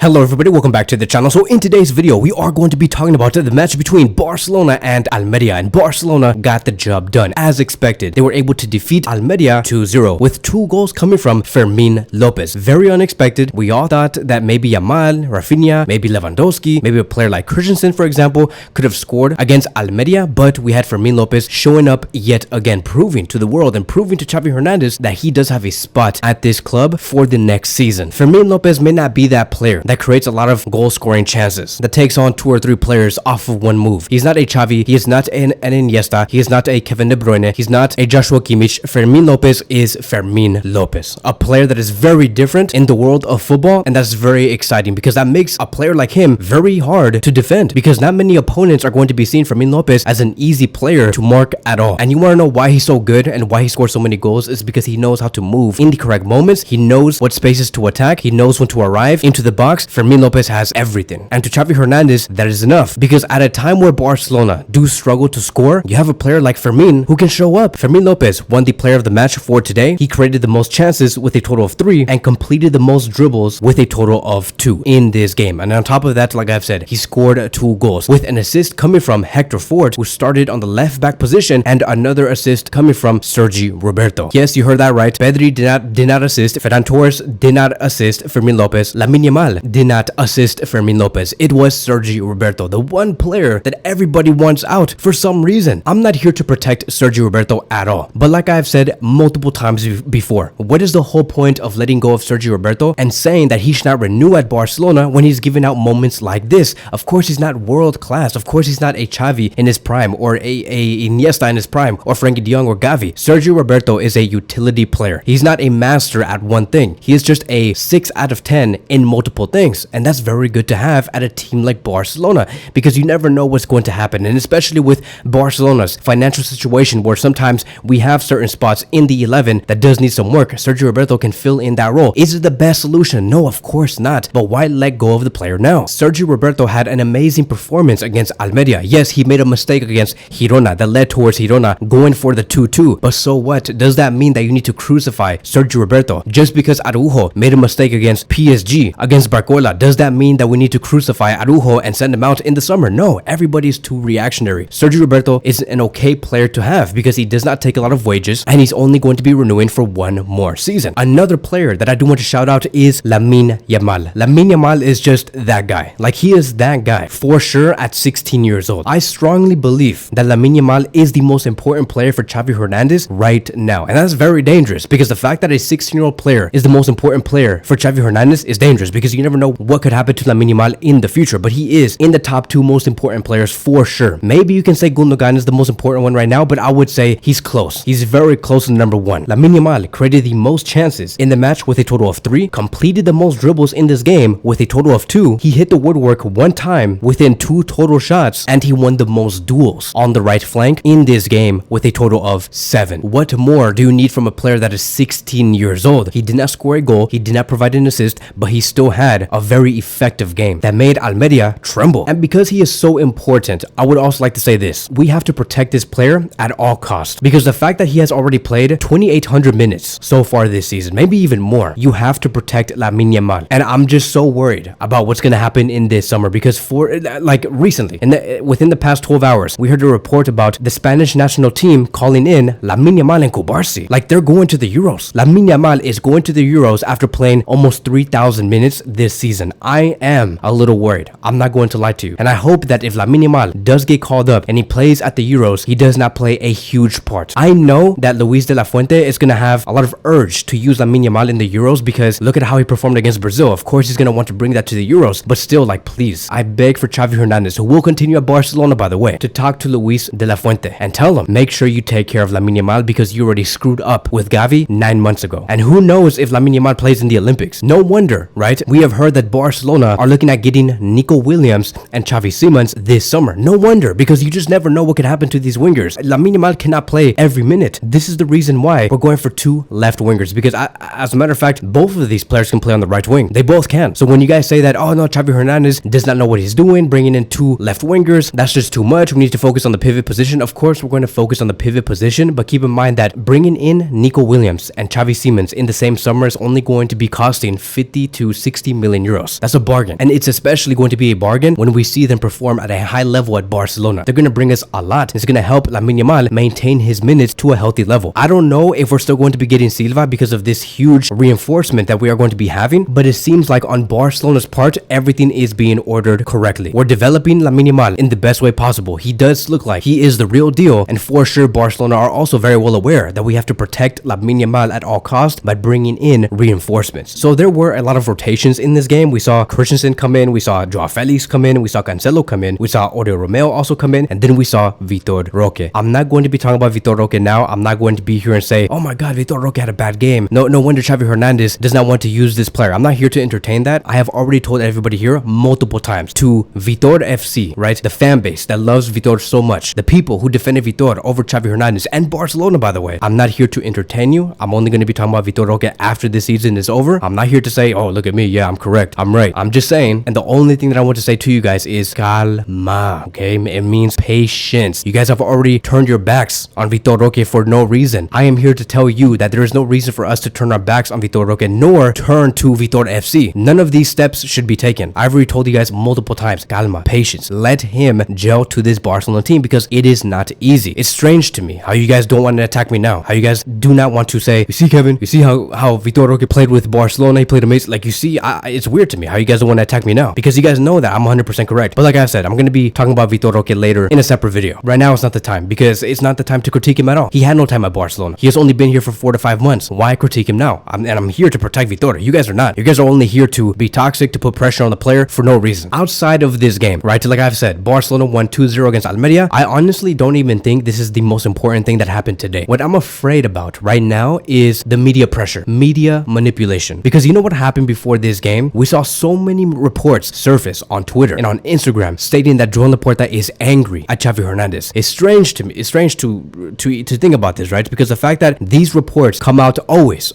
Hello everybody, welcome back to the channel. So in today's video, we are going to be talking about the match between Barcelona and Almeria, and Barcelona got the job done. As expected, they were able to defeat Almeria 2-0 with 2 goals coming from Fermin Lopez. Very unexpected. We all thought that maybe Yamal, Rafinha, maybe Lewandowski, maybe a player like Christensen, for example, could have scored against Almeria, but we had Fermin Lopez showing up yet again, proving to the world and proving to Chavi Hernandez that he does have a spot at this club for the next season. Fermin Lopez may not be that player that creates a lot of goal scoring chances, that takes on 2 or 3 players off of one move. He's not a Chavi, he is not an Iniesta, he is not a Kevin De Bruyne, he's not a Joshua Kimmich. Fermin Lopez is Fermin Lopez, a player that is very different in the world of football, and that's very exciting because that makes a player like him very hard to defend, because not many opponents are going to be seeing Fermin Lopez as an easy player to mark at all. And you want to know why he's so good and why he scores so many goals is because he knows how to move in the correct moments, he knows what spaces to attack, he knows when to arrive into the box. Fermin Lopez has everything, and to Chavi Hernandez that is enough, because at a time where Barcelona do struggle to score, you have a player like Fermin who can show up. Fermin Lopez won the player of the match for today. He created the most chances with a total of 3 and completed the most dribbles with a total of 2 in this game. And on top of that, like I've said, he scored 2 goals with an assist coming from Hector Fort, who started on the left back position, and another assist coming from Sergi Roberto. Yes, you heard that right. Pedri did not assist, Ferran Torres did not assist Fermin Lopez, Lamine Yamal did not assist Fermin Lopez. It was Sergi Roberto, the one player that everybody wants out for some reason. I'm not here to protect Sergi Roberto at all, but like I've said multiple times before, what is the whole point of letting go of Sergi Roberto and saying that he should not renew at Barcelona when he's giving out moments like this? Of course he's not world class, of course he's not a Chavi in his prime, or a Iniesta in his prime, or Frankie de Jong or Gavi. Sergi Roberto is a utility player. He's not a master at one thing. He is just a 6 out of 10 in multiple things, and that's very good to have at a team like Barcelona, because you never know what's going to happen. And especially with Barcelona's financial situation, where sometimes we have certain spots in the 11 that does need some work, Sergio Roberto can fill in that role. Is it the best solution? No, of course not, but why let go of the player now? Sergio Roberto had an amazing performance against Almeria. Yes, he made a mistake against Girona that led towards Girona going for the 2-2, but so what? Does that mean that you need to crucify Sergio Roberto? Just because Araujo made a mistake against PSG, against Barcola, does that mean that we need to crucify Araujo and send him out in the summer? No, everybody's too reactionary. Sergio Roberto is an okay player to have because he does not take a lot of wages, and he's only going to be renewing for 1 more season. Another player that I do want to shout out is Lamine Yamal. Lamine Yamal is just that guy. Like, he is that guy for sure at 16 years old. I strongly believe that Lamine Yamal is the most important player for Chavi Hernandez right now, and that's very dangerous, because the fact that a 16-year-old player is the most important player for Chavi Hernandez is dangerous, because you never know what could happen to Lamine Yamal in the future. But he is in the top 2 most important players for sure. Maybe you can say Gundogan is the most important one right now, but I would say he's close. He's very close to number 1. Lamine Yamal created the most chances in the match with a total of 3, completed the most dribbles in this game with a total of 2. He hit the woodwork 1 time within 2 total shots, and he won the most duels on the right flank in this game with a total of 7. What more do you need from a player that is 16 years old? He did not score a goal, he did not provide an assist, but he still had a very effective game that made Almeria tremble. And because he is so important, I would also like to say this: we have to protect this player at all costs, because the fact that he has already played 2,800 minutes so far this season, maybe even more, you have to protect Lamine Yamal. And I'm just so worried about what's going to happen in this summer, because for like recently, within the past 12 hours, we heard a report about the Spanish national team calling in Lamine Yamal and Kubarsi. Like, they're going to the Euros. Lamine Yamal is going to the Euros after playing almost 3,000 minutes this season. I am a little worried. I'm not going to lie to you. And I hope that if Lamine Yamal does get called up and he plays at the Euros, he does not play a huge part. I know that Luis de la Fuente is going to have a lot of urge to use Lamine Yamal in the Euros, because look at how he performed against Brazil. Of course, he's going to want to bring that to the Euros, but still, like, please, I beg for Chavi Hernandez, who will continue at Barcelona, by the way, to talk to Luis de la Fuente and tell him, make sure you take care of Lamine Yamal, because you already screwed up with Gavi 9 months ago. And who knows if Lamine Yamal plays in the Olympics? No wonder, right? We have heard that Barcelona are looking at getting Nico Williams and Xavi Simons this summer. No wonder, because you just never know what could happen to these wingers. Lamine Yamal cannot play every minute. This is the reason why we're going for 2 left wingers, because as a matter of fact, both of these players can play on the right wing. They both can. So when you guys say that, oh no, Chavi Hernandez does not know what he's doing, bringing in 2 left wingers, that's just too much, we need to focus on the pivot position. Of course, we're going to focus on the pivot position, but keep in mind that bringing in Nico Williams and Xavi Simons in the same summer is only going to be costing 50 to 60 million million euros. That's a bargain. And it's especially going to be a bargain when we see them perform at a high level at Barcelona. They're going to bring us a lot. It's going to help Lamine Yamal maintain his minutes to a healthy level. I don't know if we're still going to be getting Silva because of this huge reinforcement that we are going to be having, but it seems like on Barcelona's part, everything is being ordered correctly. We're developing Lamine Yamal in the best way possible. He does look like he is the real deal, and for sure Barcelona are also very well aware that we have to protect Lamine Yamal at all costs by bringing in reinforcements. So there were a lot of rotations in this game. We saw Christensen come in, we saw Joao Felix come in, we saw Cancelo come in, we saw Oriol Romeo also come in, and then we saw Vitor Roque. I'm not going to be talking about Vitor Roque now. I'm not going to be here and say, oh my god, Vitor Roque had a bad game. No wonder Chavi Hernandez does not want to use this player. I'm not here to entertain that. I have already told everybody here multiple times to Vitor FC, right? The fan base that loves Vitor so much, the people who defended Vitor over Chavi Hernandez and Barcelona, by the way. I'm not here to entertain you. I'm only going to be talking about Vitor Roque after the season is over. I'm not here to say, oh, look at me. Yeah, I'm correct. I'm right. I'm just saying. And the only thing that I want to say to you guys is calma, okay? It means patience. You guys have already turned your backs on Vitor Roque for no reason. I am here to tell you that there is no reason for us to turn our backs on Vitor Roque nor turn to Vitor FC. None of these steps should be taken. I've already told you guys multiple times, calma, patience. Let him gel to this Barcelona team because it is not easy. It's strange to me how you guys don't want to attack me now. How you guys do not want to say, you see, Kevin, you see how Vitor Roque played with Barcelona, he played amazing. Like, you see, it's weird to me how you guys don't want to attack me now because you guys know that I'm 100% correct. But like I said, I'm going to be talking about Vitor Roque later in a separate video. Right now, it's not the time because it's not the time to critique him at all. He had no time at Barcelona. He has only been here for 4 to 5 months. Why critique him now? I'm here to protect Vitor. You guys are not. You guys are only here to be toxic, to put pressure on the player for no reason. Outside of this game, right? Like I've said, Barcelona won 2-0 against Almeria. I honestly don't even think this is the most important thing that happened today. What I'm afraid about right now is the media pressure, media manipulation. Because you know what happened before this game? We saw so many reports surface on Twitter and on Instagram stating that Joan Laporta is angry at Chavi Hernandez. It's strange to me. It's strange to think about this, right? Because the fact that these reports come out always,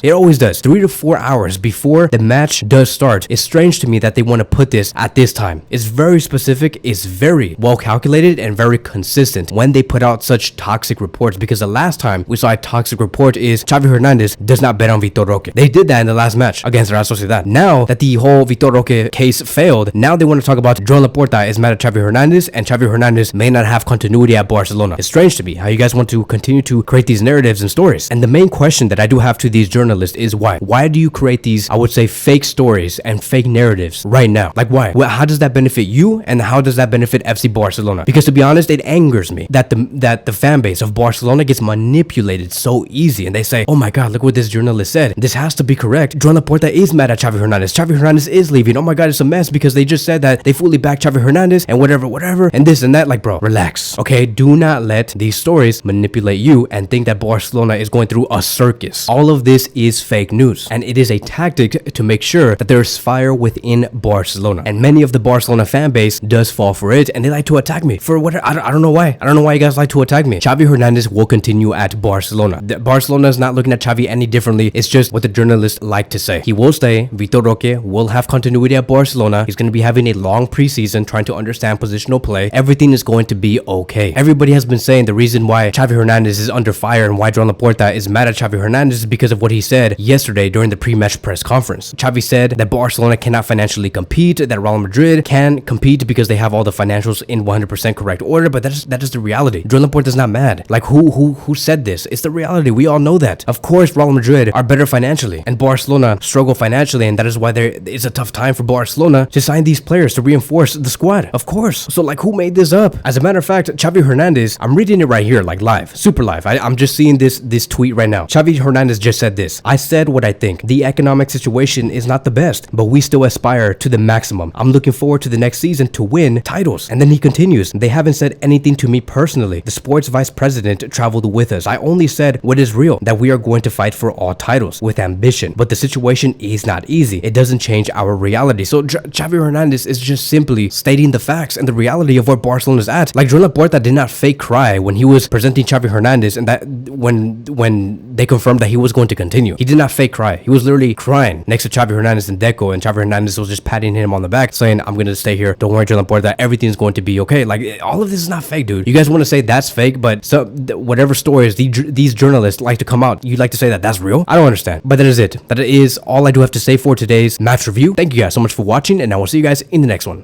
it always does, 3 to 4 hours before the match does start. It's strange to me that they want to put this at this time. It's very specific, it's very well calculated and very consistent when they put out such toxic reports, because the last time we saw a toxic report is Chavi Hernandez does not bet on Vitor Roque. They did that in the last match against Real Sociedad. Now that the whole Vitor Roque case failed, now they want to talk about Joan Laporta is mad at Chavi Hernandez and Chavi Hernandez may not have continuity at Barcelona. It's strange to me how you guys want to continue to create these narratives and stories. And the main question that I do have to these journalists is why? Why do you create these, I would say, fake stories and fake narratives right now? Like, why? Well, how does that benefit you and how does that benefit FC Barcelona? Because to be honest, it angers me that the fan base of Barcelona gets manipulated so easy and they say, oh my god, look what this journalist said. This has to be correct. Joan Laporta is mad at Chavi Hernandez. Chavi Hernandez is leaving. Oh my god, it's a mess because they just said that they fully back Chavi Hernandez and whatever and this and that. Like, bro, relax. Okay, do not let these stories manipulate you and think that Barcelona is going through a circus. All of this is fake news and it is a tactic to make sure that there's fire within Barcelona, and many of the Barcelona fan base does fall for it and they like to attack me for what I don't know why. I don't know why you guys like to attack me. Chavi Hernandez will continue at Barcelona. Barcelona is not looking at Chavi any differently. It's just what the journalists like to say. He will stay. Vitor Roque will have continuity at Barcelona. He's going to be having a long preseason trying to understand positional play. Everything is going to be okay. Everybody has been saying the reason why Chavi Hernandez is under fire and why Joan Laporta is mad at Chavi Hernandez is because of what he said yesterday during the pre-match press conference. Chavi said that Barcelona cannot financially compete, that Real Madrid can compete because they have all the financials in 100% correct order, but that is the reality. Joan Laporta is not mad. Like, who said this? It's the reality. We all know that. Of course, Real Madrid are better financially and Barcelona struggle financially, and that is why it's a tough time for Barcelona to sign these players to reinforce the squad. Of course. So like, who made this up? As a matter of fact, Chavi Hernandez, I'm reading it right here, like live, super live. I'm just seeing this tweet right now. Chavi Hernandez just said this. I said what I think. The economic situation is not the best, but we still aspire to the maximum. I'm looking forward to the next season to win titles. And then he continues, they haven't said anything to me personally. The sports vice president traveled with us. I only said what is real, that we are going to fight for all titles with ambition, but the situation is not easy. It doesn't change our reality. So Chavi Hernandez is just simply stating the facts and the reality of where Barcelona is at. Like, Joan Laporta did not fake cry when he was presenting Chavi Hernandez and that when they confirmed that he was going to continue. He did not fake cry. He was literally crying next to Chavi Hernandez and Deco, and Chavi Hernandez was just patting him on the back saying, I'm going to stay here. Don't worry, Joan Laporta, everything's going to be okay. Like, all of this is not fake, dude. You guys want to say that's fake, but so whatever stories these journalists like to come out, you like to say that that's real? I don't understand. But that is it. That is all I do have to say for today. today's match review. Thank you guys so much for watching, and I will see you guys in the next one.